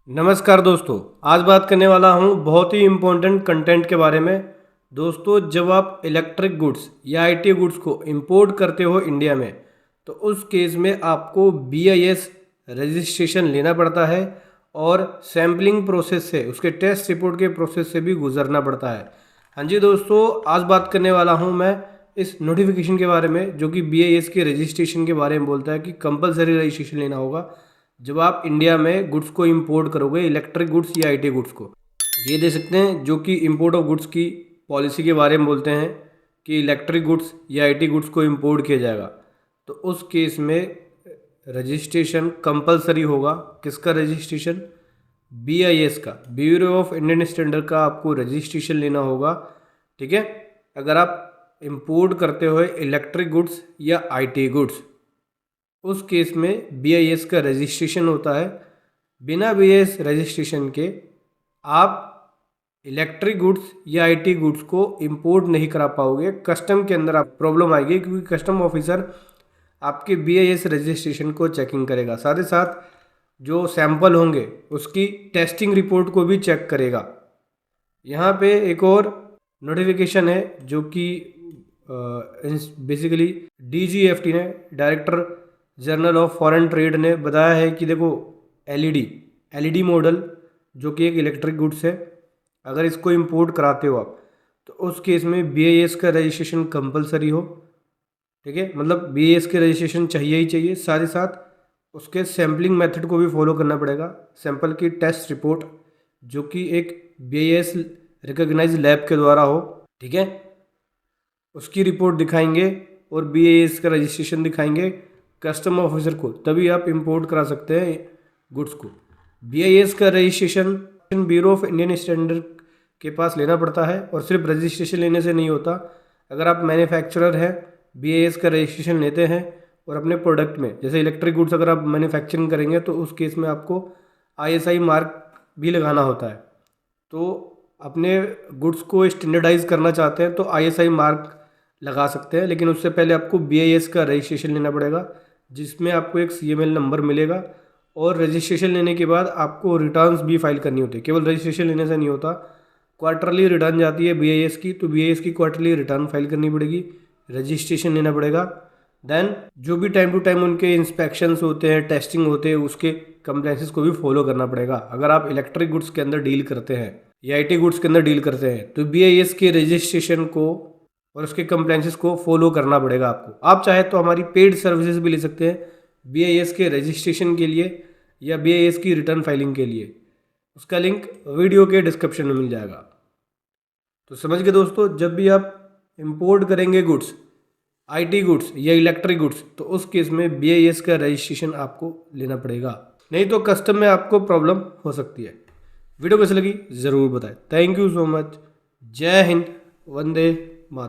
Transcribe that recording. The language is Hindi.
नमस्कार दोस्तों, आज बात करने वाला हूँ बहुत ही इम्पोर्टेंट कंटेंट के बारे में। दोस्तों, जब आप इलेक्ट्रिक गुड्स या आईटी गुड्स को इंपोर्ट करते हो इंडिया में, तो उस केस में आपको बीआईएस रजिस्ट्रेशन लेना पड़ता है और सैम्पलिंग प्रोसेस से, उसके टेस्ट रिपोर्ट के प्रोसेस से भी गुजरना पड़ता है। हाँ जी दोस्तों, आज बात करने वाला हूँ मैं इस नोटिफिकेशन के बारे में जो कि बीआईएस के रजिस्ट्रेशन के बारे में बोलता है कि कंपलसरी रजिस्ट्रेशन लेना होगा जब आप इंडिया में गुड्स को इंपोर्ट करोगे, इलेक्ट्रिक गुड्स या आईटी गुड्स को। ये दे सकते हैं जो कि इंपोर्ट ऑफ गुड्स की पॉलिसी के बारे में बोलते हैं कि इलेक्ट्रिक गुड्स या आईटी गुड्स को इंपोर्ट किया जाएगा, तो उस केस में रजिस्ट्रेशन कंपलसरी होगा। किसका रजिस्ट्रेशन? बीआईएस का, ब्यूरो ऑफ इंडियन स्टैंडर्ड का आपको रजिस्ट्रेशन लेना होगा। ठीक है, अगर आप इंपोर्ट करते हो इलेक्ट्रिक गुड्स या आईटी गुड्स, उस केस में बीआईएस का रजिस्ट्रेशन होता है। बिना बीआईएस रजिस्ट्रेशन के आप इलेक्ट्रिक गुड्स या आईटी गुड्स को इंपोर्ट नहीं करा पाओगे। कस्टम के अंदर आप प्रॉब्लम आएगी क्योंकि कस्टम ऑफिसर आपके बीआईएस रजिस्ट्रेशन को चेकिंग करेगा, साथ ही साथ जो सैंपल होंगे उसकी टेस्टिंग रिपोर्ट को भी चेक करेगा। यहाँ पे एक और नोटिफिकेशन है जो कि बेसिकली डीजीएफटी ने, director journal of foreign trade ने बताया है कि देखो एलईडी मॉडल जो कि एक इलेक्ट्रिक गुड्स है, अगर इसको इंपोर्ट कराते हो आप, तो उस केस में बीआईएस का रजिस्ट्रेशन कंपलसरी हो। ठीक है, मतलब बीआईएस के रजिस्ट्रेशन चाहिए ही चाहिए, साथ ही साथ उसके सैम्पलिंग मेथड को भी फॉलो करना पड़ेगा। सैंपल की टेस्ट रिपोर्ट जो कि एक बीआईएस रिकॉग्नाइज लैब के द्वारा हो, ठीक है, उसकी रिपोर्ट दिखाएंगे और बीआईएस का रजिस्ट्रेशन दिखाएंगे कस्टम ऑफिसर को, तभी आप इंपोर्ट करा सकते हैं गुड्स को। बीआईएस का registration bureau of Indian standard के पास लेना पड़ता है और सिर्फ रजिस्ट्रेशन लेने से नहीं होता। अगर आप मैन्युफैक्चरर हैं, बीआईएस का रजिस्ट्रेशन लेते हैं और अपने प्रोडक्ट में, जैसे इलेक्ट्रिक गुड्स अगर आप मैन्युफैक्चरिंग करेंगे तो उस केस में आपको आईएसआई मार्क भी लगाना होता है। तो अपने गुड्स को स्टैंडर्डाइज करना चाहते हैं तो आईएसआई मार्क लगा सकते हैं, लेकिन उससे पहले आपको बीआईएस का रजिस्ट्रेशन लेना पड़ेगा, जिसमें आपको एक सीएमएल नंबर मिलेगा। और रजिस्ट्रेशन लेने के बाद आपको रिटर्न्स भी फाइल करनी होती है, केवल रजिस्ट्रेशन लेने से नहीं होता। क्वार्टरली रिटर्न जाती है बीआईएस की, तो बीआईएस की क्वार्टरली रिटर्न फाइल करनी पड़ेगी, रजिस्ट्रेशन लेना पड़ेगा। देन जो भी टाइम टू टाइम उनके इंस्पेक्शंस होते हैं, टेस्टिंग होते हैं, उसके कंप्लायंसेस को भी फॉलो करना पड़ेगा। अगर आप इलेक्ट्रिक गुड्स के अंदर डील करते हैं या आईटी गुड्स के अंदर डील करते हैं तो बीआईएस के रजिस्ट्रेशन को और उसके कंप्लायंसेस को फॉलो करना पड़ेगा आपको। आप चाहे तो हमारी पेड सर्विसेज भी ले सकते हैं बीआईएस के रजिस्ट्रेशन के लिए या बीआईएस की रिटर्न फाइलिंग के लिए। उसका लिंक वीडियो के डिस्क्रिप्शन में मिल जाएगा। तो समझ गए दोस्तों, जब भी आप इंपोर्ट करेंगे गुड्स, आईटी गुड्स या इलेक्ट्रिक गुड्स, तो उस केस में बीआईएस का रजिस्ट्रेशन आपको लेना पड़ेगा, नहीं तो कस्टम में आपको प्रॉब्लम हो सकती है। वीडियो कैसी लगी ज़रूर बताएं। Thank you so much. जय हिंद, वंदे